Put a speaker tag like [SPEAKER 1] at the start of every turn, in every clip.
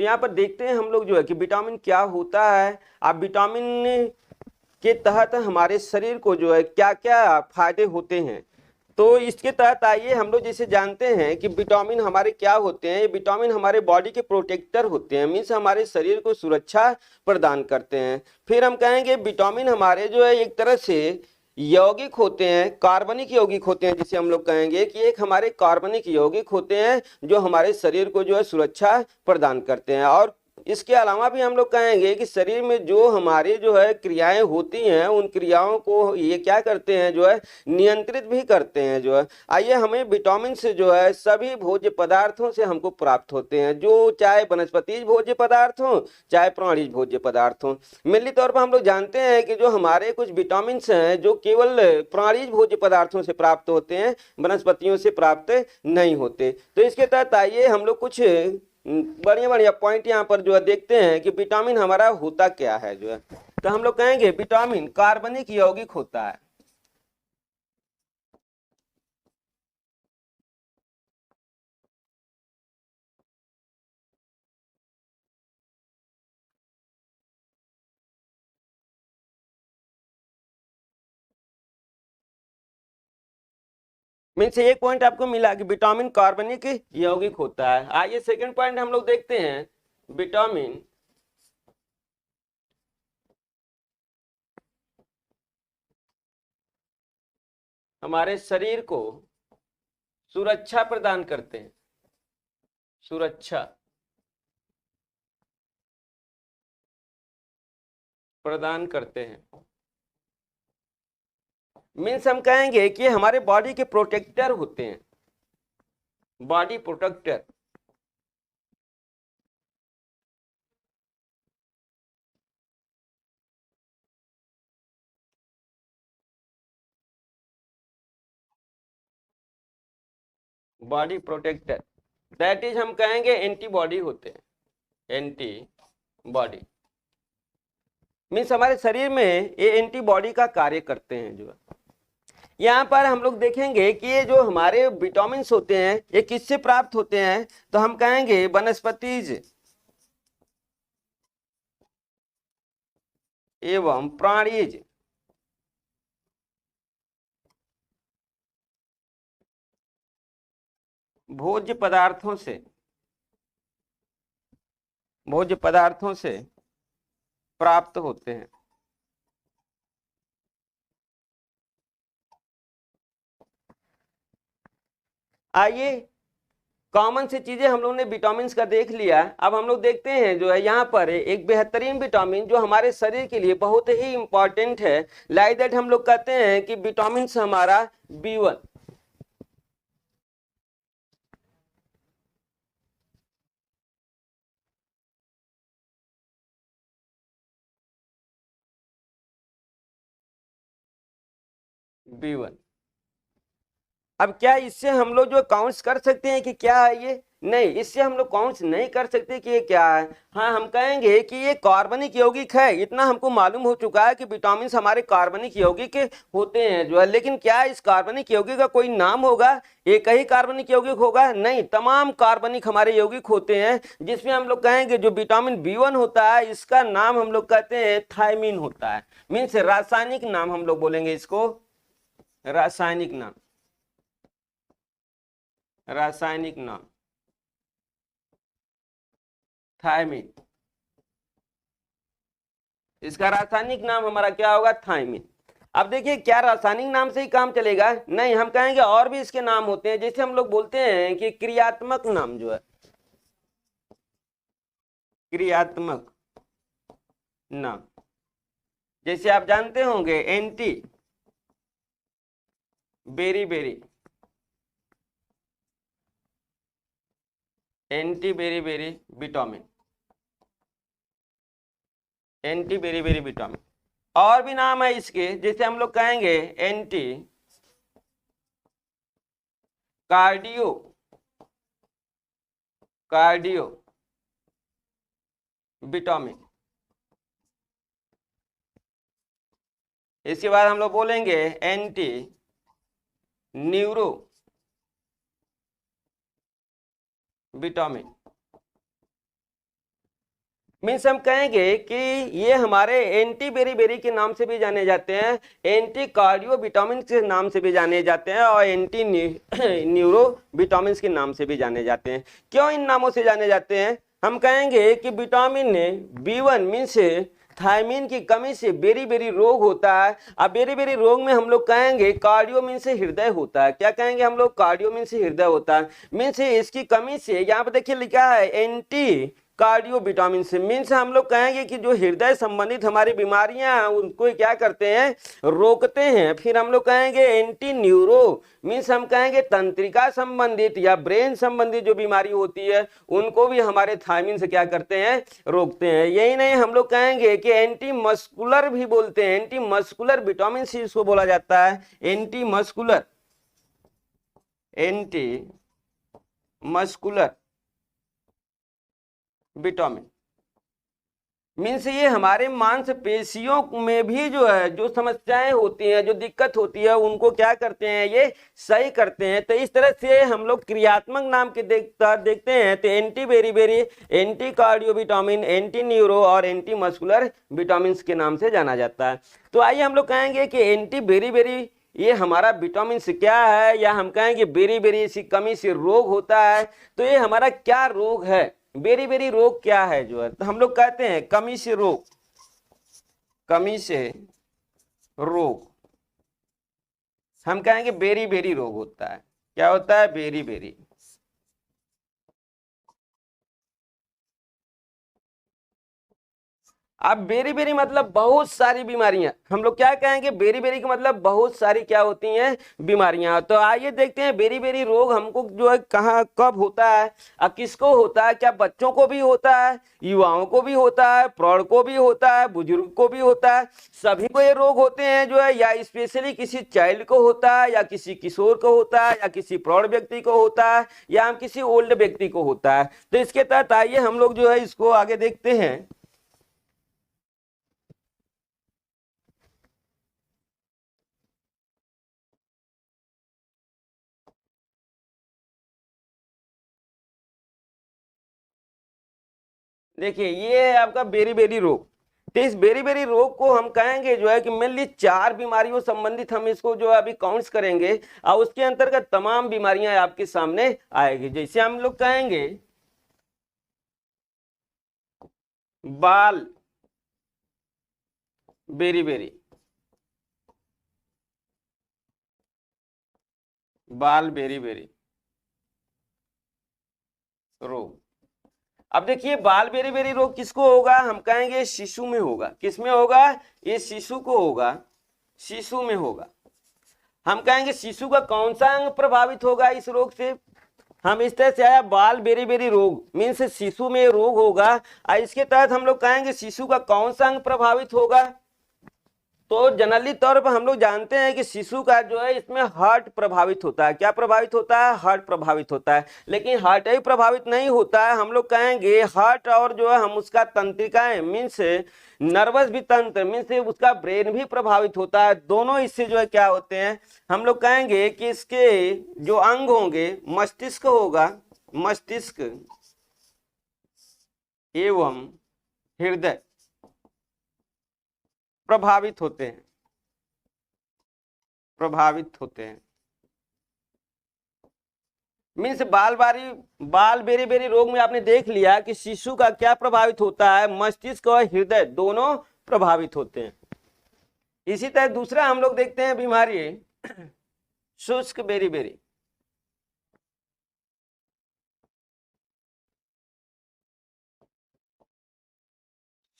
[SPEAKER 1] तो यहाँ पर देखते हैं हम लोग जो है कि विटामिन क्या होता है। अब विटामिन के तहत हमारे शरीर को जो है क्या क्या फायदे होते हैं, तो इसके तहत आइए हम लोग जैसे जानते हैं कि विटामिन हमारे क्या होते हैं। ये विटामिन हमारे बॉडी के प्रोटेक्टर होते हैं, मीन्स हमारे शरीर को सुरक्षा प्रदान करते हैं। फिर हम कहेंगे विटामिन हमारे जो है एक तरह से यौगिक होते हैं, कार्बनिक यौगिक होते हैं, जिसे हम लोग कहेंगे कि एक हमारे कार्बनिक यौगिक होते हैं जो हमारे शरीर को जो है सुरक्षा प्रदान करते हैं। और इसके अलावा भी हम लोग कहेंगे कि शरीर में जो हमारे जो है क्रियाएं होती हैं, उन क्रियाओं को ये क्या करते हैं जो है नियंत्रित भी करते हैं जो है। आइए, हमें विटामिन से जो है सभी भोज्य पदार्थों से हमको प्राप्त होते हैं, जो चाहे वनस्पतिज भोज्य पदार्थ हो चाहे प्राणिज भोज्य पदार्थ हो। मिली तौर पर हम लोग जानते हैं कि जो हमारे कुछ विटामिन हैं जो केवल प्राणिज भोज्य पदार्थों से प्राप्त होते हैं, वनस्पतियों से प्राप्त नहीं होते। तो इसके तहत आइए हम लोग कुछ बढ़िया बढ़िया पॉइंट यहाँ पर जो है देखते हैं कि विटामिन हमारा होता क्या है जो है। तो हम लोग कहेंगे विटामिन कार्बनिक यौगिक होता है। मीन्स एक पॉइंट आपको मिला कि विटामिन कार्बनिक यौगिक होता है। आइए सेकंड पॉइंट हम लोग देखते हैं, विटामिन हमारे शरीर को सुरक्षा प्रदान करते हैं, सुरक्षा प्रदान करते हैं। मीन्स हम कहेंगे कि हमारे बॉडी के प्रोटेक्टर होते हैं, body protector. Body protector that is हम कहेंगे एंटीबॉडी होते हैं, एंटीबॉडी। मीन्स हमारे शरीर में ये एंटीबॉडी का कार्य करते हैं जो है। यहाँ पर हम लोग देखेंगे कि ये जो हमारे विटामिन होते हैं ये किससे प्राप्त होते हैं, तो हम कहेंगे वनस्पतिज एवं प्राणिज भोज्य पदार्थों से, भोज्य पदार्थों से प्राप्त होते हैं। आइए, कॉमन सी चीजें हम लोग ने विटामिन का देख लिया। अब हम लोग देखते हैं जो है यहाँ पर एक बेहतरीन विटामिन जो हमारे शरीर के लिए बहुत ही इंपॉर्टेंट है। लाइक दैट हम लोग कहते हैं कि विटामिन हमारा B1। B1 अब क्या इससे हम लोग जो काउंट्स कर सकते हैं कि क्या है ये? नहीं, इससे हम लोग काउंट्स नहीं कर सकते कि ये क्या है। हाँ, हम कहेंगे कि ये कार्बनिक यौगिक है, इतना हमको मालूम हो चुका है कि विटामिन हमारे कार्बनिक यौगिक होते हैं जो है। लेकिन क्या इस कार्बनिक यौगिक का कोई नाम होगा? एक ही कार्बनिक यौगिक होगा? नहीं, तमाम कार्बनिक हमारे यौगिक होते हैं, जिसमें हम लोग कहेंगे जो विटामिन B1 होता है इसका नाम हम लोग कहते हैं थायमिन होता है। मीन्स रासायनिक नाम हम लोग बोलेंगे इसको, रासायनिक नाम, रासायनिक नाम थायमिन। इसका रासायनिक नाम हमारा क्या होगा? थायमिन। अब देखिए, क्या रासायनिक नाम से ही काम चलेगा? नहीं, हम कहेंगे और भी इसके नाम होते हैं। जैसे हम लोग बोलते हैं कि क्रियात्मक नाम जो है, क्रियात्मक नाम, जैसे आप जानते होंगे anti berry, anti berry vitamin, anti berry vitamin. और भी नाम है इसके, जैसे हम लोग कहेंगे एंटी कार्डियो, कार्डियो विटामिन। इसके बाद हम लोग बोलेंगे एंटी न्यूरो विटामिन। मीन्स हम कहेंगे कि ये हमारे एंटी बेरीबेरी के नाम से भी जाने जाते हैं, एंटी कार्डियो विटामिन के नाम से भी जाने जाते हैं, और एंटी न्यूरो विटामिन के नाम से भी जाने जाते हैं। क्यों इन नामों से जाने जाते हैं? हम कहेंगे कि विटामिन B1 मीन्स थायमिन की कमी से बेरी रोग होता है। अब बेरी रोग में हम लोग कहेंगे कार्डियो मीन से हृदय होता है। क्या कहेंगे हम लोग? कार्डियो मीन से हृदय होता है। मीन्स इसकी कमी से, यहाँ पे देखिए लिखा है एंटी कार्डियो विटामिन से, मीन्स हम लोग कहेंगे कि जो हृदय संबंधित हमारी बीमारियां हैं उनको क्या करते हैं? रोकते हैं। फिर हम लोग कहेंगे एंटी न्यूरो मीन्स हम कहेंगे तंत्रिका संबंधित या ब्रेन संबंधित जो बीमारी होती है उनको भी हमारे थायमिन से क्या करते हैं? रोकते हैं। यही नहीं, हम लोग कहेंगे कि एंटी मस्कुलर भी बोलते हैं, एंटी मस्कुलर विटामिन सी इसको बोला जाता है, एंटी मस्कुलर विटामिन मीन्स ये हमारे मांसपेशियों में भी जो है जो समस्याएं होती हैं, जो दिक्कत होती है उनको क्या करते हैं? ये सही करते हैं। तो इस तरह से हम लोग क्रियात्मक नाम के देखते हैं तो anti beriberi, anti cardio vitamin, anti neuro और एंटी मस्कुलर विटामिन के नाम से जाना जाता है। तो आइए हम लोग कहेंगे कि एंटी बेरीबेरी ये हमारा विटामिन से क्या है, या हम कहेंगे बेरी सी कमी से रोग होता है। तो ये हमारा क्या रोग है? बेरी रोग क्या है जो है? तो हम लोग कहते हैं कमी से रोग, कमी से रोग हम कहेंगे बेरी रोग होता है। क्या होता है? बेरी। अब बेरी मतलब बहुत सारी बीमारियां, हम लोग क्या कहेंगे? बेरी का मतलब बहुत सारी क्या होती हैं? बीमारियां। तो आइए देखते हैं बेरी रोग हमको जो है कहाँ कब होता है और किसको होता है। क्या बच्चों को भी होता है, युवाओं को भी होता है, प्रौढ़ को भी होता है, बुजुर्ग को भी होता है? सभी को ये रोग होते हैं जो है, या स्पेशली किसी चाइल्ड को होता है, या किसी किशोर को होता है, या किसी प्रौढ़ व्यक्ति को होता है, या हम किसी ओल्ड व्यक्ति को होता है? तो इसके तहत आइए हम लोग जो है इसको आगे देखते हैं। देखिए ये है आपका बेरी रोग। तो इस बेरी रोग को हम कहेंगे जो है कि मेनली 4 बीमारियों संबंधित हम इसको जो है अभी काउंट्स करेंगे, और उसके अंतर्गत तमाम बीमारियां आपके सामने आएगी। जैसे हम लोग कहेंगे बाल बेरी बाल बेरी रोग। अब देखिए बाल बेरी रोग किसको होगा? हम कहेंगे शिशु में होगा। किसमें होगा? ये शिशु को होगा, शिशु में होगा। हम कहेंगे शिशु का कौन सा अंग प्रभावित होगा इस रोग से? हम इस तरह से आया बाल बेरी रोग मीन्स शिशु में रोग होगा, और इसके तहत हम लोग कहेंगे शिशु का कौन सा अंग प्रभावित होगा? तो जनरली तौर पर हम लोग जानते हैं कि शिशु का जो है इसमें हार्ट प्रभावित होता है। क्या प्रभावित होता है? हार्ट प्रभावित होता है। लेकिन हार्ट ही प्रभावित नहीं होता है, हम लोग कहेंगे हार्ट और जो है हम उसका तंत्रिकाएं मीन्स नर्वस भी तंत्र मीन्स उसका ब्रेन भी प्रभावित होता है। दोनों इससे जो है क्या होते हैं? हम लोग कहेंगे कि इसके जो अंग होंगे, मस्तिष्क होगा, मस्तिष्क एवं हृदय प्रभावित होते हैं, प्रभावित होते हैं। मीन्स बाल बेरी रोग में आपने देख लिया कि शिशु का क्या प्रभावित होता है? मस्तिष्क और हृदय दोनों प्रभावित होते हैं। इसी तरह दूसरा हम लोग देखते हैं बीमारी शुष्क बेरी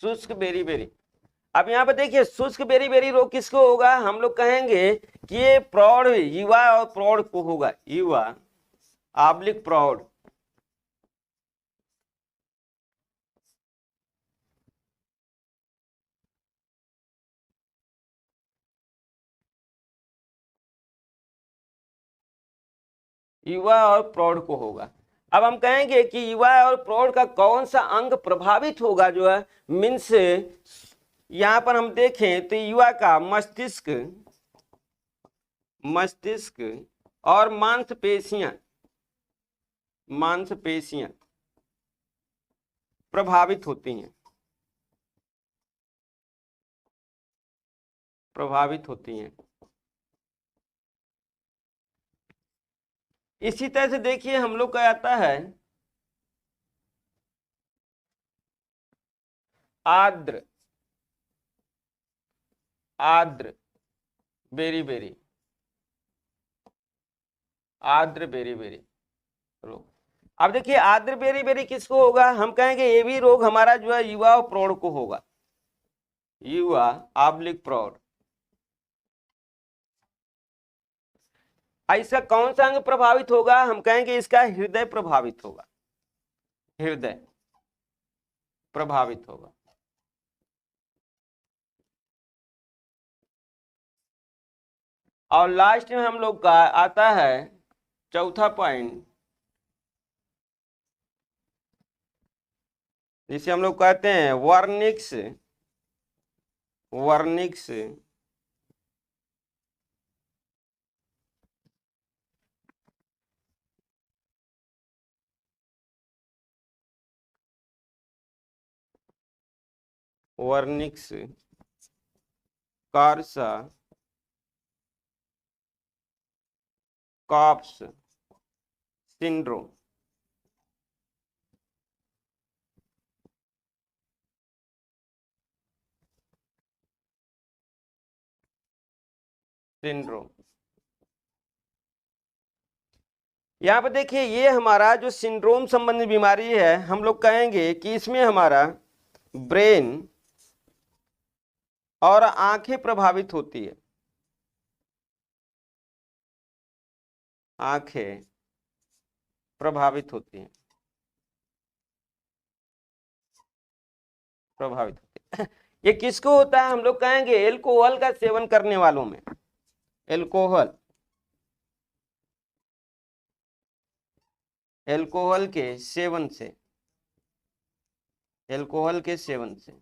[SPEAKER 1] शुष्क बेरी। अब यहाँ पे देखिए शुष्क बेरी रोग किसको होगा? हम लोग कहेंगे कि ये प्रौढ़, युवा और प्रौढ़ को होगा, युवा आब्लिक प्रौढ़। युवा और प्रौढ़ को होगा। अब हम कहेंगे कि युवा और प्रौढ़ का कौन सा अंग प्रभावित होगा जो है? मीन्स यहां पर हम देखें तो युवा का मस्तिष्क और मांसपेशियां प्रभावित होती हैं। प्रभावित होती हैं। इसी तरह से देखिए हम लोग का आता है आर्द्र, आर्द्र बेरी बेरी, आर्द्र बेरी बेरी रोग। अब देखिए आर्द्र बेरी बेरी किसको होगा, हम कहेंगे ये भी रोग हमारा जो है युवा और प्रौढ़ को होगा, युवा आब्लिक प्रौढ़। इसका कौन सा अंग प्रभावित होगा, हम कहेंगे इसका हृदय प्रभावित होगा, हृदय प्रभावित होगा। और लास्ट में हम लोग का आता है चौथा पॉइंट, जिसे हम लोग कहते हैं Wernicke's, Wernicke's Wernicke's Korsakoff's syndrome. Syndrome यहाँ पर देखिए ये हमारा जो सिंड्रोम संबंधी बीमारी है, हम लोग कहेंगे कि इसमें हमारा ब्रेन और आंखें प्रभावित होती है, आंखें प्रभावित होती हैं, प्रभावित होती है। ये किसको होता है, हम लोग कहेंगे एल्कोहल का सेवन करने वालों में, एल्कोहल, एल्कोहल के सेवन से, एल्कोहल के सेवन से।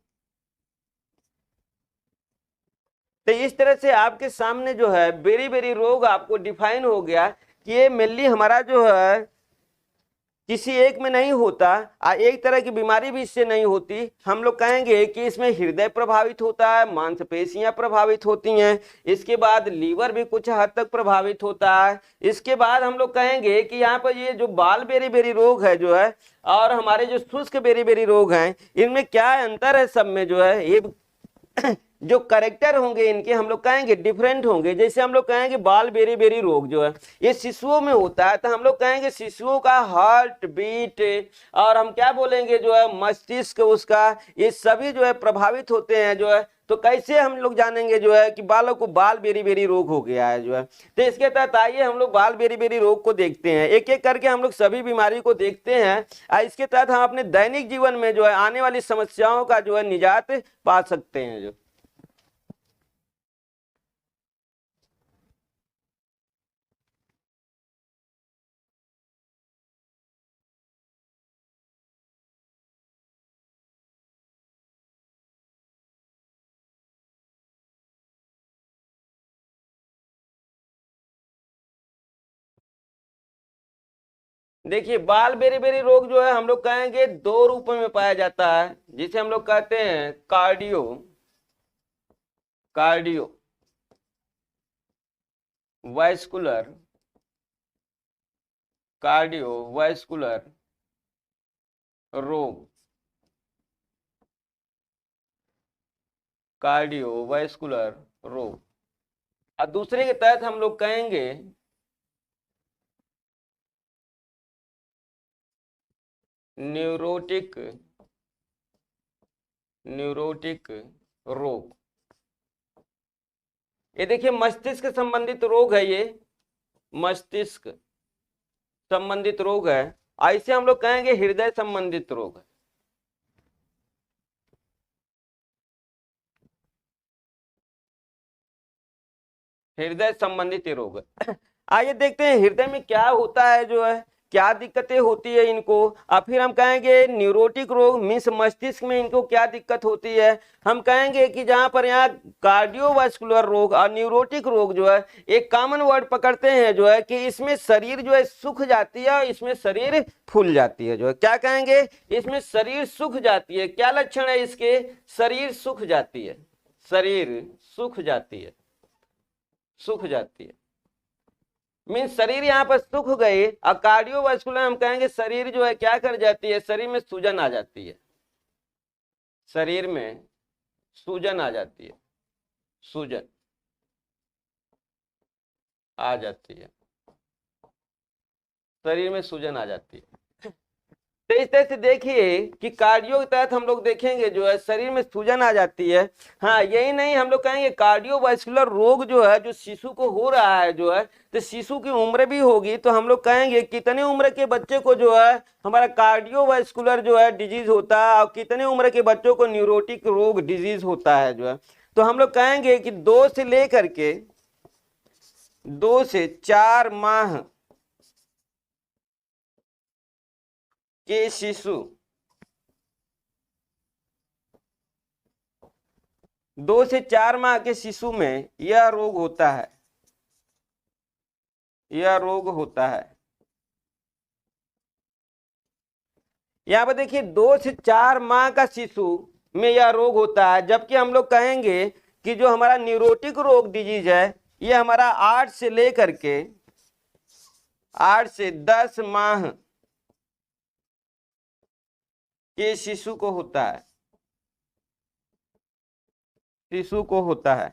[SPEAKER 1] तो इस तरह से आपके सामने जो है बेरी बेरी रोग आपको डिफाइन हो गया कि ये मेनली हमारा जो है किसी एक में नहीं होता, एक तरह की बीमारी भी इससे नहीं होती। हम लोग कहेंगे कि इसमें हृदय प्रभावित होता है, मांसपेशियां प्रभावित होती हैं, इसके बाद लीवर भी कुछ हद तक प्रभावित होता है। इसके बाद हम लोग कहेंगे कि यहाँ पर ये जो बाल बेरी बेरी रोग है जो है, और हमारे जो शुष्क बेरी बेरी रोग हैं, इनमें क्या अंतर है, सब में जो है ये जो करेक्टर होंगे इनके हम लोग कहेंगे डिफरेंट होंगे। जैसे हम लोग कहेंगे बाल बेरी बेरी रोग जो है ये शिशुओं में होता है, तो हम लोग कहेंगे शिशुओं का हार्ट बीट और हम क्या बोलेंगे जो है मस्तिष्क उसका, ये सभी जो है प्रभावित होते हैं जो है। तो कैसे हम लोग जानेंगे जो है कि बालों को बाल बेरी बेरी रोग हो गया है जो है। तो इसके तहत आइए हम लोग बाल बेरी बेरी रोग को देखते हैं, एक एक करके हम लोग सभी बीमारी को देखते हैं। इसके तहत हम अपने दैनिक जीवन में जो है आने वाली समस्याओं का जो है निजात पा सकते हैं। जो देखिए बाल बेरी बेरी रोग जो है हम लोग कहेंगे दो रूपों में पाया जाता है, जिसे हम लोग कहते हैं cardio, cardio vascular, cardio vascular रोग, कार्डियो वैस्कुलर रोग। और दूसरे के तहत हम लोग कहेंगे न्यूरोटिक, न्यूरोटिक रोग। ये देखिए मस्तिष्क संबंधित रोग है, ये मस्तिष्क संबंधित रोग है। ऐसे हम लोग कहेंगे हृदय संबंधित रोग है, हृदय संबंधित रोग है। आइए देखते हैं हृदय में क्या होता है जो है, क्या दिक्कतें होती है इनको। और फिर हम कहेंगे न्यूरोटिक रोग मीन्स मस्तिष्क में इनको क्या दिक्कत होती है। हम कहेंगे कि जहां पर यहाँ कार्डियोवास्कुलर रोग और न्यूरोटिक रोग जो है एक कॉमन वर्ड पकड़ते हैं जो है कि इसमें शरीर जो है सूख जाती है और इसमें शरीर फूल जाती है। जो है क्या कहेंगे, इसमें शरीर सूख जाती है। क्या लक्षण है इसके, शरीर सूख जाती है, शरीर सूख जाती है, सूख जाती है। मीन्स शरीर यहाँ पर सूख गई और कार्डियोवास्कुलर हम कहेंगे शरीर जो है क्या कर जाती है, शरीर में सूजन आ जाती है, शरीर में सूजन आ जाती है, सूजन आ जाती है, शरीर में सूजन आ जाती है। तो इस तरह से देखिए कि कार्डियो के तहत हम लोग देखेंगे जो है शरीर में सूजन आ जाती है। हाँ, यही नहीं, हम लोग कहेंगे कार्डियोवास्कुलर रोग जो है जो शिशु को हो रहा है जो है, तो शिशु की उम्र भी होगी, तो हम लोग कहेंगे कितने उम्र के बच्चे को जो है हमारा कार्डियोवास्कुलर जो है डिजीज होता है और कितने उम्र के बच्चों को न्यूरोटिक रोग डिजीज होता है जो है। तो हम लोग कहेंगे कि 2 से 4 माह के शिशु, 2 से 4 माह के शिशु में यह रोग होता है, यह रोग होता है। यहां पर देखिए 2 से 4 माह का शिशु में यह रोग होता है, जबकि हम लोग कहेंगे कि जो हमारा न्यूरोटिक रोग डिजीज है यह हमारा 8 से 10 माह के शिशु को होता है, शिशु को होता है।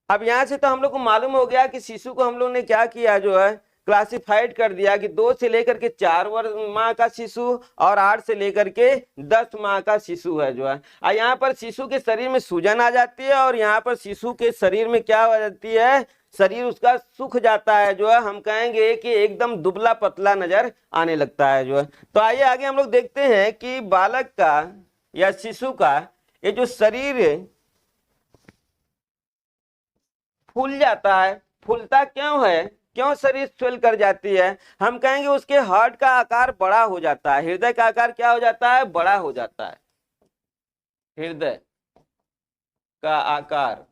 [SPEAKER 1] अब यहां से तो हम लोग को मालूम हो गया कि शिशु को हम लोग ने क्या किया जो है क्लासिफाइड कर दिया कि 2 से लेकर के 4 माह का शिशु और 8 से लेकर के 10 माह का शिशु है जो है। और यहाँ पर शिशु के शरीर में सूजन आ जाती है और यहाँ पर शिशु के शरीर में क्या हो जाती है, शरीर उसका सूख जाता है जो है, हम कहेंगे कि एकदम दुबला पतला नजर आने लगता है जो है। तो आइए आगे हम लोग देखते हैं कि बालक का या शिशु का ये जो शरीर फूल जाता है, फूलता क्यों है, क्यों शरीर स्वेल कर जाती है, हम कहेंगे उसके हार्ट का आकार बड़ा हो जाता है, हृदय का आकार क्या हो जाता है, बड़ा हो जाता है, हृदय का आकार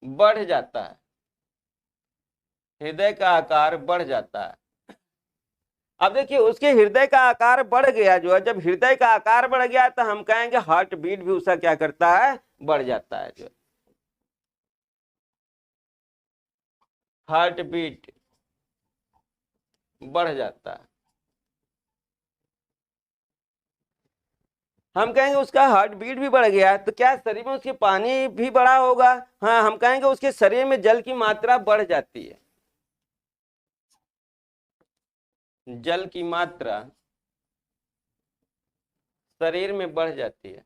[SPEAKER 1] बढ़ जाता है, हृदय का आकार बढ़ जाता है। अब देखिए उसके हृदय का आकार बढ़ गया जो है, जब हृदय का आकार बढ़ गया तो हम कहेंगे हार्ट बीट भी उसका क्या करता है, बढ़ जाता है जो हार्ट बीट बढ़ जाता है। हम कहेंगे उसका हार्ट बीट भी बढ़ गया तो क्या शरीर में उसके पानी भी बढ़ा होगा, हाँ हम कहेंगे उसके शरीर में जल की मात्रा बढ़ जाती है, जल की मात्रा शरीर में बढ़ जाती है।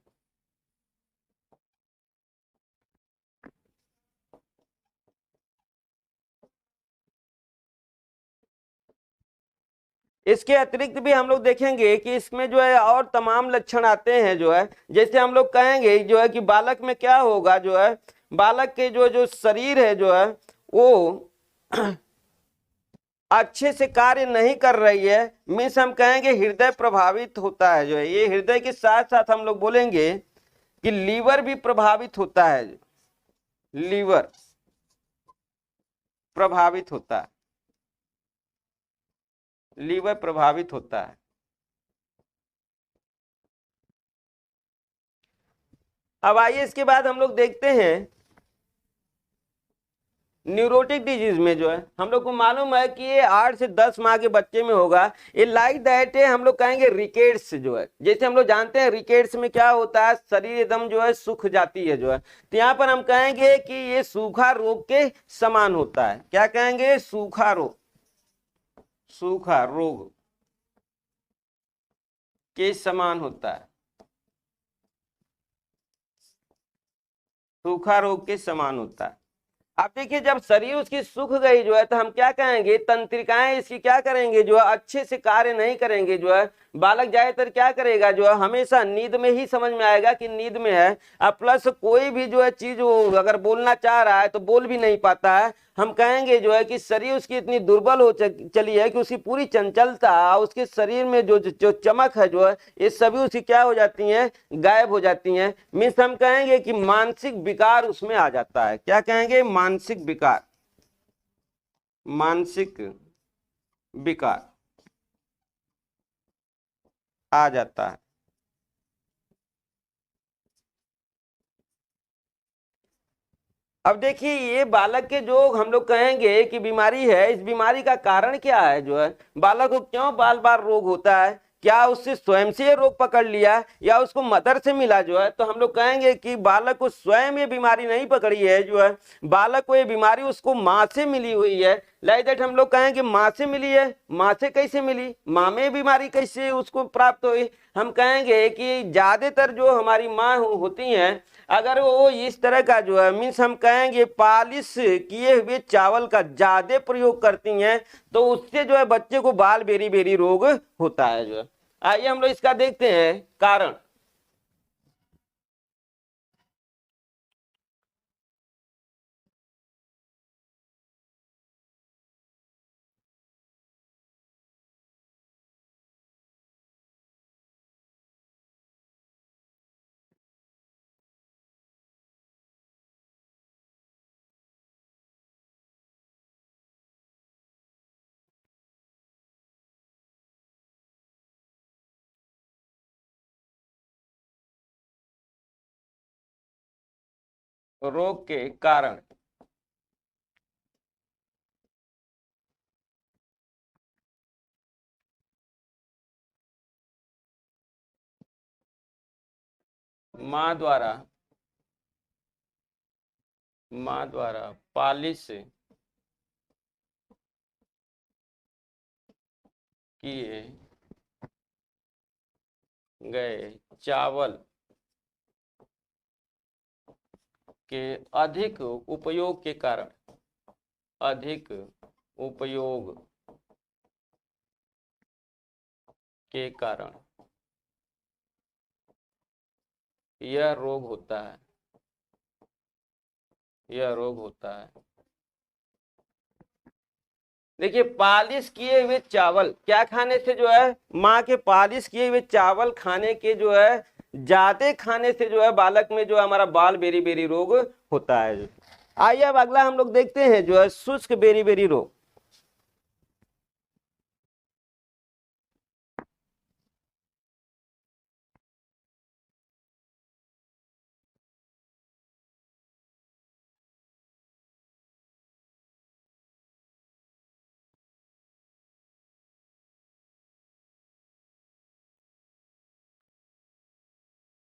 [SPEAKER 1] इसके अतिरिक्त भी हम लोग देखेंगे कि इसमें जो है और तमाम लक्षण आते हैं जो है, जैसे हम लोग कहेंगे जो है कि बालक में क्या होगा जो है, बालक के जो जो शरीर है जो है वो अच्छे से कार्य नहीं कर रही है, मीन्स हम कहेंगे हृदय प्रभावित होता है जो है। ये हृदय के साथ साथ हम लोग बोलेंगे कि लीवर भी प्रभावित होता है, लीवर प्रभावित होता है, लीवर प्रभावित होता है। अब आइए इसके बाद हम लोग देखते हैं न्यूरोटिक डिजीज में जो है हम लोग को मालूम है कि ये 8 से 10 माह के बच्चे में होगा। ये लाइक दैट है, हम लोग कहेंगे रिकेट्स जो है, जैसे हम लोग जानते हैं रिकेट्स में क्या होता है, शरीर एकदम जो है सूख जाती है जो है, तो यहाँ पर हम कहेंगे कि ये सूखा रोग के समान होता है। क्या कहेंगे, सूखा रोग, सूखा रोग के समान होता है, सूखा रोग के समान होता है। अब देखिए जब शरीर उसकी सूख गई जो है तो हम क्या कहेंगे, तंत्रिकाएं इसकी क्या करेंगे जो है अच्छे से कार्य नहीं करेंगे जो है। बालक ज्यादातर क्या करेगा जो है, हमेशा नींद में ही समझ में आएगा कि नींद में है, अब प्लस कोई भी जो है चीज अगर बोलना चाह रहा है तो बोल भी नहीं पाता है। हम कहेंगे जो है कि शरीर उसकी इतनी दुर्बल हो चली है कि उसकी पूरी चंचलता, उसके शरीर में जो चमक है जो है, ये सभी उसकी क्या हो जाती हैं, गायब हो जाती हैं। मीन्स हम कहेंगे कि मानसिक विकार उसमें आ जाता है। क्या कहेंगे, मानसिक विकार, मानसिक विकार। आ जाता है। अब देखिए ये बालक के जो हम लोग कहेंगे कि बीमारी है, इस बीमारी का कारण क्या है, जो है बालक को क्यों बार बार रोग होता है, क्या उससे स्वयं से ये रोग पकड़ लिया या उसको मदर से मिला, जो है तो हम लोग कहेंगे कि बालक को स्वयं ये बीमारी नहीं पकड़ी है, जो है बालक को ये बीमारी उसको माँ से मिली हुई है। लाइक दैट हम लोग कहेंगे माँ से मिली है, माँ से कैसे मिली, माँ में बीमारी कैसे उसको प्राप्त हुई। हम कहेंगे कि ज्यादातर जो हमारी माँ होती हैं, अगर वो इस तरह का जो है मीन्स हम कहेंगे पालिश किए हुए चावल का ज्यादा प्रयोग करती हैं, तो उससे जो है बच्चे को बाल बेरी बेरी रोग होता है, जो है। आइए हम लोग इसका देखते हैं कारण। रोग के कारण, माँ द्वारा, माँ द्वारा पालिश किए गए चावल के अधिक उपयोग के कारण, अधिक उपयोग के कारण यह रोग होता है, यह रोग होता है। देखिए पालिश किए हुए चावल क्या खाने से, जो है माँ के पालिश किए हुए चावल खाने के जो है ज्यादा खाने से जो है बालक में जो है हमारा बाल बेरी बेरी रोग होता है। आइए अब अगला हम लोग देखते हैं जो है शुष्क बेरी बेरी रोग।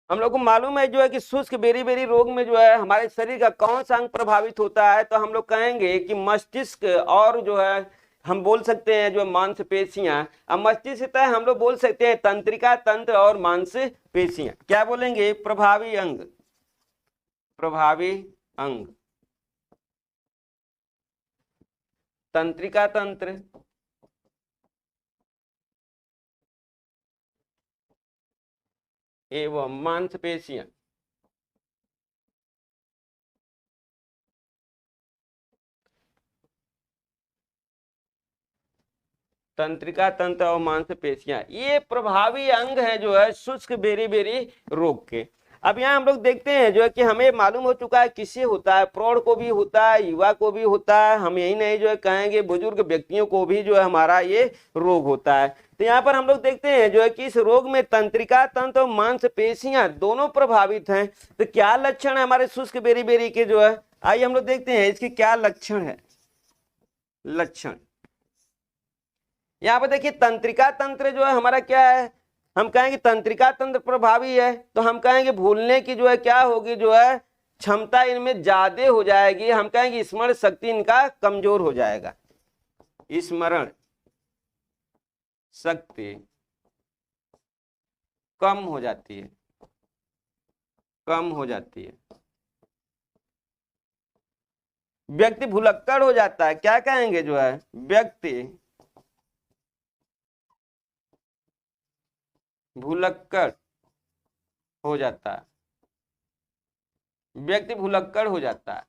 [SPEAKER 1] हम लोग को मालूम है जो है कि शुष्क बेरी बेरी रोग में जो है हमारे शरीर का कौन सा अंग प्रभावित होता है, तो हम लोग कहेंगे कि मस्तिष्क और जो है हम बोल सकते हैं जो मांसपेशियां। अब मस्तिष्क तय हम लोग बोल सकते हैं तंत्रिका तंत्र और मांसपेशियां। क्या बोलेंगे, प्रभावी अंग, प्रभावी अंग तंत्रिका तंत्र एवं मांसपेशियां। तंत्रिका तंत्र और मांसपेशियां ये प्रभावी अंग है जो है शुष्क बेरी बेरी रोग के। अब यहाँ हम लोग देखते हैं जो है कि हमें मालूम हो चुका है किससे होता है, प्रौढ़ को भी होता है, युवा को भी होता है, हम यही नहीं जो है कहेंगे बुजुर्ग व्यक्तियों को भी जो है हमारा ये रोग होता है। तो यहाँ पर हम लोग देखते हैं जो है कि इस रोग में तंत्रिका तंत्र और मांसपेशियां दोनों प्रभावित हैं। तो क्या लक्षण है हमारे शुष्क बेरी बेरी के, जो है आइए हम लोग देखते हैं इसके क्या लक्षण है। लक्षण यहाँ पर देखिए तंत्रिका तंत्र जो है हमारा क्या है, हम कहेंगे तंत्रिका तंत्र प्रभावी है, तो हम कहेंगे भूलने की जो है क्या होगी, जो है क्षमता इनमें ज्यादा हो जाएगी। हम कहेंगे स्मरण शक्ति इनका कमजोर हो जाएगा, स्मरण शक्ति कम हो जाती है, कम हो जाती है। व्यक्ति भुलक्कड़ हो जाता है, क्या कहेंगे जो है व्यक्ति भुलक्कड़ हो जाता है, व्यक्ति भुलक्कड़ हो जाता है।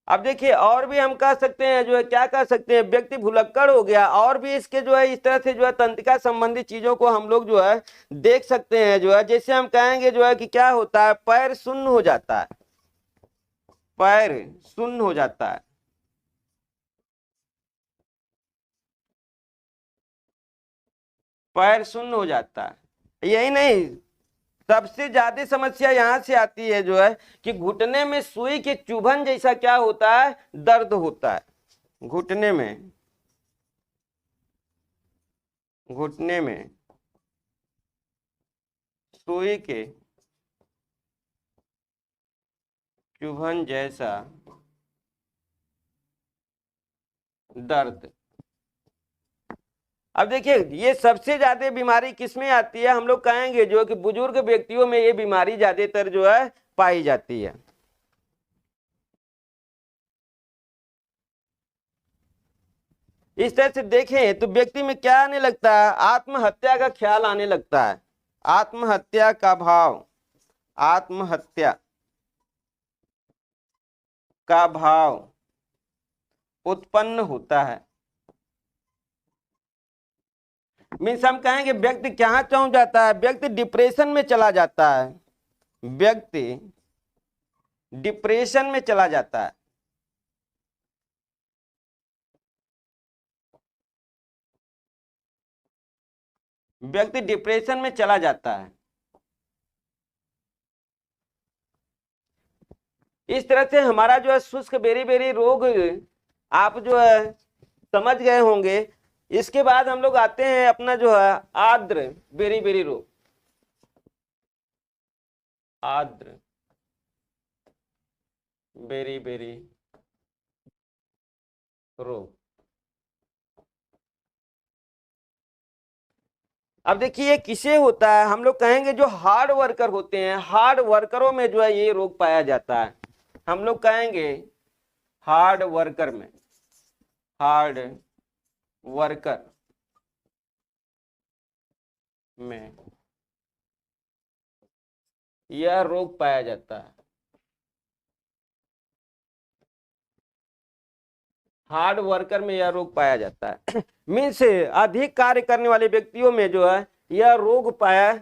[SPEAKER 1] अब देखिए और भी हम कह सकते हैं जो है क्या कह सकते हैं, व्यक्ति भुलक्कड़ हो गया, और भी इसके जो है इस तरह से जो है तंत्रिका संबंधी चीजों को हम लोग जो है देख सकते हैं। जो है जैसे हम कहेंगे जो है कि क्या होता है, पैर शून्य हो जाता है, पैर शून्य हो जाता है। पैर शून्य हो जाता है। यही नहीं, सबसे ज्यादा समस्या यहां से आती है जो है कि घुटने में सुई के चुभन जैसा क्या होता है, दर्द होता है घुटने में, घुटने में सुई के चुभन जैसा दर्द। अब देखिए ये सबसे ज्यादा बीमारी किसमें आती है, हम लोग कहेंगे जो कि बुजुर्ग व्यक्तियों में ये बीमारी ज्यादातर जो है पाई जाती है। इस तरह से देखें तो व्यक्ति में क्या आने लगता है, आत्महत्या का ख्याल आने लगता है, आत्महत्या का भाव, आत्महत्या का भाव उत्पन्न होता है। मीन्स हम कहेंगे व्यक्ति कहाँ पहुंच जाता है, व्यक्ति डिप्रेशन में चला जाता है, व्यक्ति डिप्रेशन में चला जाता है। व्यक्ति डिप्रेशन में चला जाता है। इस तरह से हमारा जो है शुष्क बेरी बेरी रोग आप जो है समझ गए होंगे। इसके बाद हम लोग आते हैं अपना जो है आर्द्र बेरी बेरी रोग, आर्द्र बेरी बेरी रोग। अब देखिए ये किसे होता है, हम लोग कहेंगे जो हार्ड वर्कर होते हैं, हार्ड वर्करों में जो है ये रोग पाया जाता है। हम लोग कहेंगे हार्ड वर्कर में, हार्ड वर्कर में यह रोग पाया जाता है। हार्ड वर्कर में यह रोग पाया जाता है। मीन्स अधिक कार्य करने वाले व्यक्तियों में जो है यह रोग पाया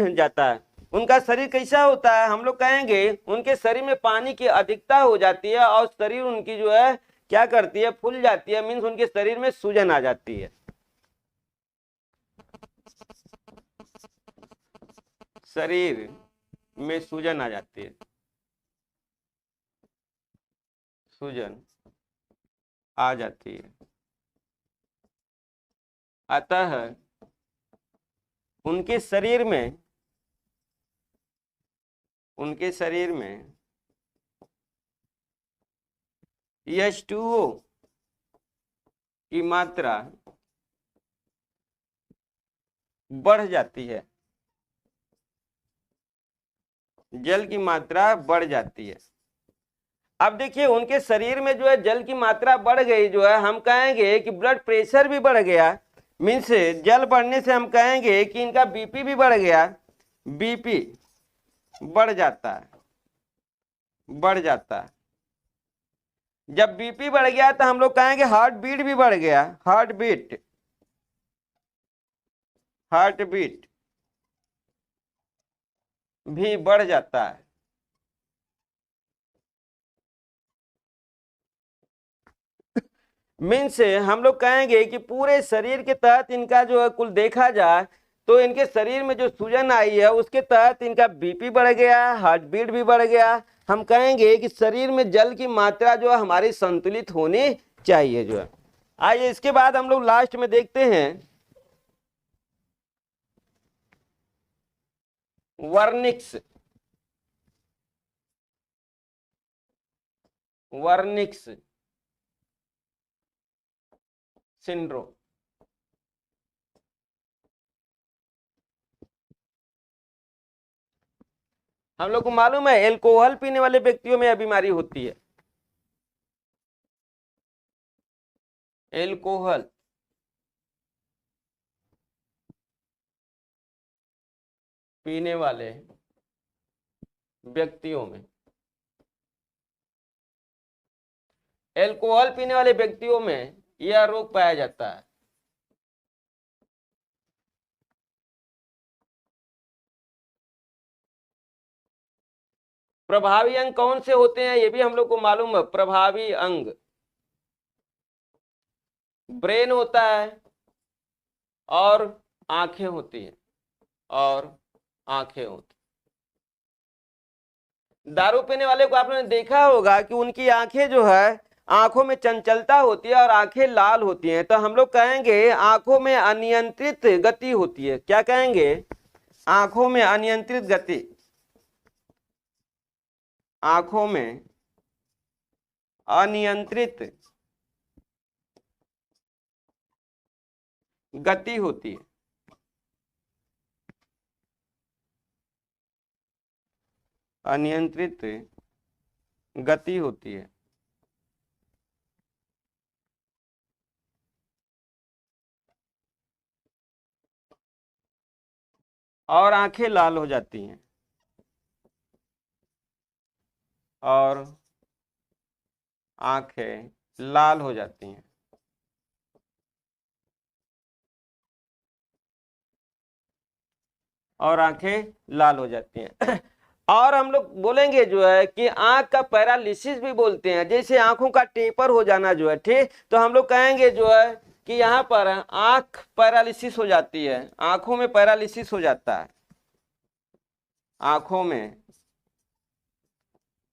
[SPEAKER 1] जाता है। उनका शरीर कैसा होता है, हम लोग कहेंगे उनके शरीर में पानी की अधिकता हो जाती है और शरीर उनकी जो है क्या करती है, फूल जाती है। मीन्स उनके शरीर में सूजन आ जाती है, शरीर में सूजन आ जाती है, सूजन आ जाती है। अतः उनके शरीर में, उनके शरीर में H2O की मात्रा बढ़ जाती है, जल की मात्रा बढ़ जाती है। अब देखिए उनके शरीर में जो है जल की मात्रा बढ़ गई, जो है हम कहेंगे कि ब्लड प्रेशर भी बढ़ गया। मीन्स जल बढ़ने से हम कहेंगे कि इनका बीपी भी बढ़ गया, बीपी बढ़ जाता है, बढ़ जाता है। जब बीपी बढ़ गया तो हम लोग कहेंगे हार्ट बीट भी बढ़ गया, हार्ट बीट, हार्ट बीट भी बढ़ जाता है। मीन्स हम लोग कहेंगे कि पूरे शरीर के तहत इनका जो है कुल देखा जाए तो इनके शरीर में जो सूजन आई है उसके तहत इनका बीपी बढ़ गया, हार्ट बीट भी बढ़ गया। हम कहेंगे कि शरीर में जल की मात्रा जो है हमारी संतुलित होनी चाहिए जो है। आइए इसके बाद हम लोग लास्ट में देखते हैं वर्निक्स, वर्निक्स सिंड्रोम। हम लोग को मालूम है एल्कोहल पीने वाले व्यक्तियों में यह बीमारी होती है, एल्कोहल पीने वाले व्यक्तियों में, एल्कोहल पीने वाले व्यक्तियों में यह रोग पाया जाता है। प्रभावी अंग कौन से होते हैं ये भी हम लोग को मालूम है। प्रभावी अंग ब्रेन होता है और आंखें होती हैं और आंखें होती। दारू पीने वाले को आपने देखा होगा कि उनकी आंखें जो है, आंखों में चंचलता होती है और आंखें लाल होती हैं। तो हम लोग कहेंगे आंखों में अनियंत्रित गति होती है। क्या कहेंगे? आंखों में अनियंत्रित गति, आंखों में अनियंत्रित गति होती है। अनियंत्रित गति होती है और आंखें लाल हो जाती हैं और आंखें लाल हो जाती हैं और आंखें लाल हो जाती हैं। और हम लोग बोलेंगे जो है कि आंख का पैरालिसिस भी बोलते हैं, जैसे आंखों का टेपर हो जाना जो है, ठीक। तो हम लोग कहेंगे जो है कि यहाँ पर आंख पैरालिसिस हो जाती है, आंखों में पैरालिसिस हो जाता है, आंखों में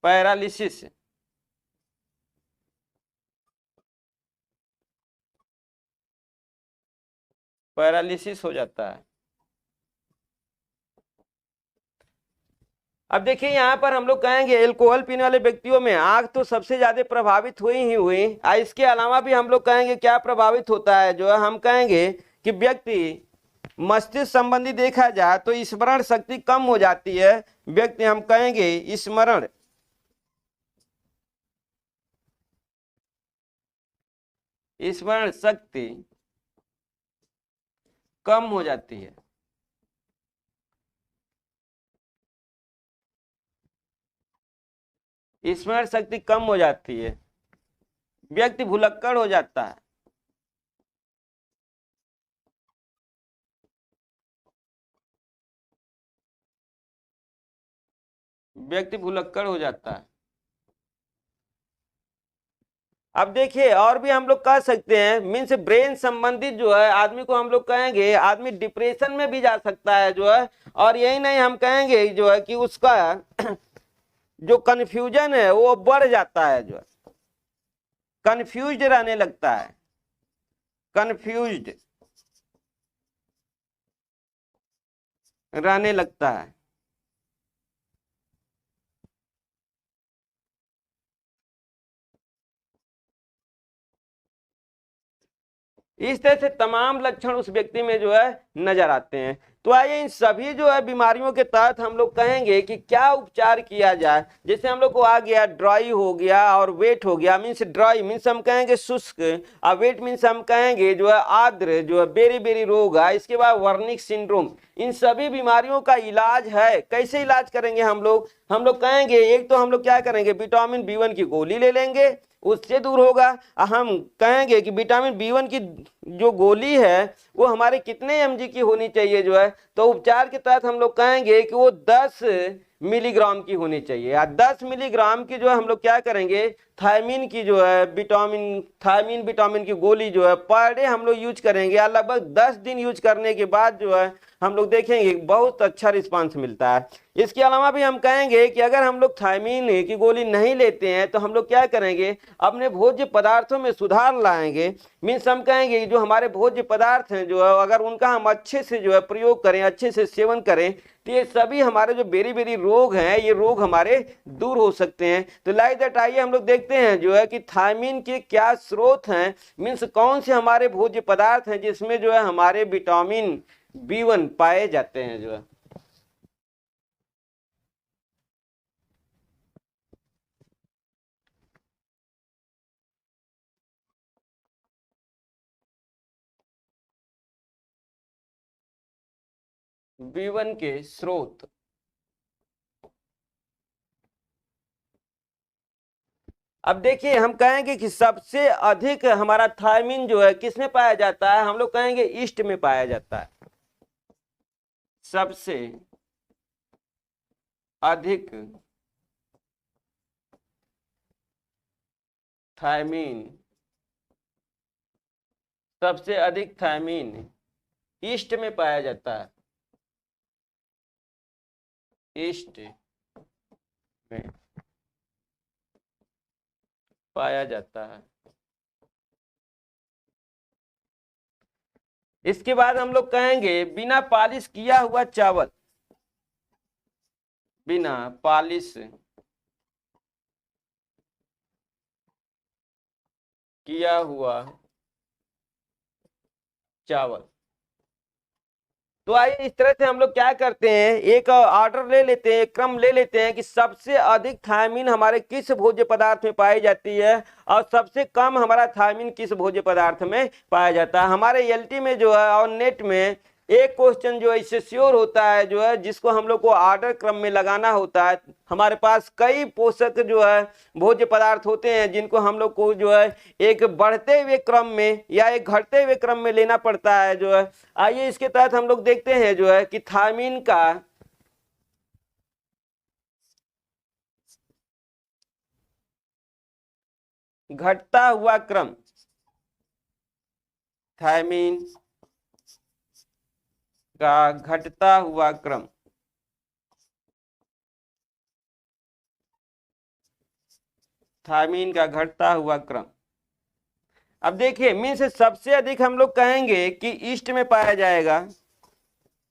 [SPEAKER 1] पैरालिसिस, पैरालिसिस हो जाता है। अब देखिए यहाँ पर हम लोग कहेंगे एल्कोहल पीने वाले व्यक्तियों में आंख तो सबसे ज्यादा प्रभावित हुई ही हुई। इसके अलावा भी हम लोग कहेंगे क्या प्रभावित होता है, जो है हम कहेंगे कि व्यक्ति मस्तिष्क संबंधी देखा जाए तो स्मरण शक्ति कम हो जाती है। व्यक्ति हम कहेंगे स्मरण शक्ति कम हो जाती है। स्मरण शक्ति कम हो जाती है, व्यक्ति भुलक्कड़ हो जाता है, व्यक्ति भुलक्कड़ हो जाता है। अब देखिए और भी हम लोग कह सकते हैं, मीन्स ब्रेन संबंधित जो है आदमी को हम लोग कहेंगे आदमी डिप्रेशन में भी जा सकता है जो है। और यही नहीं, हम कहेंगे जो है कि उसका जो कन्फ्यूजन है वो बढ़ जाता है, जो है कन्फ्यूज्ड रहने लगता है, कन्फ्यूज्ड रहने लगता है। इस तरह से तमाम लक्षण उस व्यक्ति में जो है नजर आते हैं। तो आइए इन सभी जो है बीमारियों के तहत हम लोग कहेंगे कि क्या उपचार किया जाए। जैसे हम लोग को आ गया ड्राई हो गया और वेट हो गया, मीन्स ड्राई मीन्स हम कहेंगे शुष्क, और वेट मीन्स हम कहेंगे जो है आर्द्र, जो है बेरी बेरी रोग है। इसके बाद वर्निक सिंड्रोम। इन सभी बीमारियों का इलाज है, कैसे इलाज करेंगे हम लोग? हम लोग कहेंगे एक तो हम लोग क्या करेंगे, विटामिन B1 की गोली ले लेंगे, उससे दूर होगा। हम कहेंगे कि विटामिन B1 की जो गोली है वो हमारे कितने mg की होनी चाहिए, जो है तो उपचार के तहत हम लोग कहेंगे कि वो 10 मिलीग्राम की होनी चाहिए। या 10 मिलीग्राम की जो है हम लोग क्या करेंगे, थायमीन की जो है थायमीन विटामिन की गोली जो है पर डे हम लोग यूज करेंगे। या लगभग 10 दिन यूज करने के बाद जो है हम लोग देखेंगे बहुत अच्छा रिस्पांस मिलता है। इसके अलावा भी हम कहेंगे कि अगर हम लोग थायमीन की गोली नहीं लेते हैं तो हम लोग क्या करेंगे, अपने भोज्य पदार्थों में सुधार लाएंगे। मीन्स हम कहेंगे जो हमारे भोज्य पदार्थ हैं जो है अगर उनका हम अच्छे से जो है प्रयोग करें, अच्छे से सेवन करें, तो ये सभी हमारे जो बेरी बेरी रोग हैं ये रोग हमारे दूर हो सकते हैं। तो लाइक दैट आइए हम लोग देखते हैं जो है कि थायमीन के क्या स्रोत हैं, मीन्स कौन से हमारे भोज्य पदार्थ हैं जिसमें जो है हमारे विटामिन B1 पाए जाते हैं, जो है B1 के स्रोत। अब देखिए हम कहेंगे कि सबसे अधिक हमारा थायमीन जो है किसमें पाया जाता है, हम लोग कहेंगे ईस्ट में पाया जाता है। सबसे अधिक थायमीन, सबसे अधिक थायमीन ईस्ट में पाया जाता है, ईस्ट में पाया जाता है। इसके बाद हम लोग कहेंगे बिना पॉलिश किया हुआ चावल, बिना पॉलिश किया हुआ चावल। तो आइए इस तरह से हम लोग क्या करते हैं, एक ऑर्डर ले लेते हैं, एक क्रम ले लेते हैं कि सबसे अधिक थायमीन हमारे किस भोज्य पदार्थ में पाई जाती है और सबसे कम हमारा थायमीन किस भोज्य पदार्थ में पाया जाता है। हमारे एलटी में जो है और नेट में एक क्वेश्चन जो है इससे श्योर होता है, जो है जिसको हम लोग को ऑर्डर क्रम में लगाना होता है। हमारे पास कई पोषक जो है भोज्य पदार्थ होते हैं जिनको हम लोग को जो है एक बढ़ते हुए क्रम में या एक घटते हुए क्रम में लेना पड़ता है जो है। आइए इसके तहत हम लोग देखते हैं जो है कि थायमीन का घटता हुआ क्रम, थायमीन का घटता हुआ क्रम, थायमीन का घटता हुआ क्रम। अब देखिए मीन से सबसे अधिक हम लोग कहेंगे कि ईस्ट में पाया जाएगा,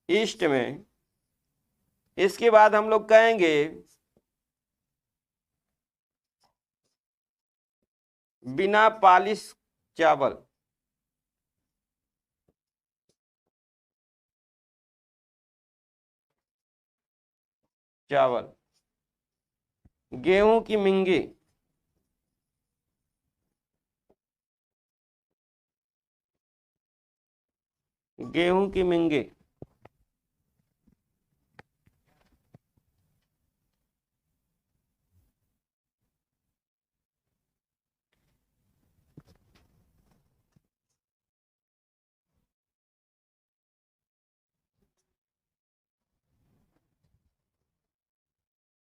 [SPEAKER 1] ईस्ट में। इसके बाद हम लोग कहेंगे बिना पॉलिश चावल, चावल, गेहूं की मिंगी, गेहूं की मिंगी,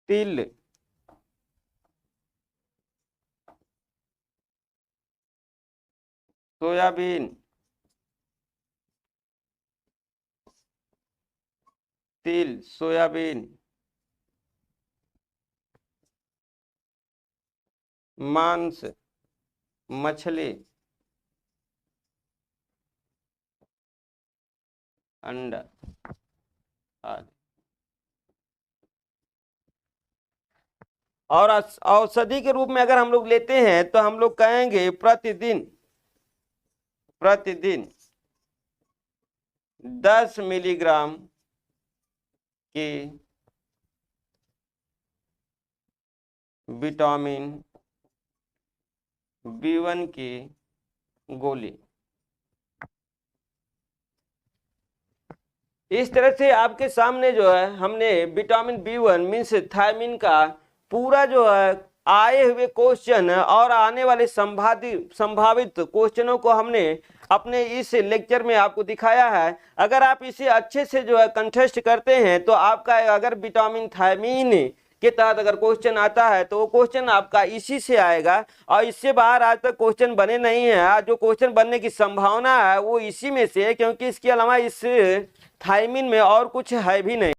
[SPEAKER 1] तिल, सोयाबीन, तिल, सोयाबीन, मांस, मछली, अंडा आदि। और औषधि के रूप में अगर हम लोग लेते हैं तो हम लोग कहेंगे प्रतिदिन, प्रतिदिन 10 मिलीग्राम की विटामिन B1 की गोली। इस तरह से आपके सामने जो है हमने विटामिन B1 मीन्स थायमीन का पूरा जो है आए हुए क्वेश्चन और आने वाले संभावित क्वेश्चनों को हमने अपने इस लेक्चर में आपको दिखाया है। अगर आप इसे अच्छे से जो है कंटेस्ट करते हैं तो आपका अगर विटामिन थायमीन के तहत अगर क्वेश्चन आता है तो वो क्वेश्चन आपका इसी से आएगा और इससे बाहर आज तक क्वेश्चन बने नहीं है। आज जो क्वेश्चन बनने की संभावना है वो इसी में से है, क्योंकि इसके अलावा इस थायमीन में और कुछ है भी नहीं।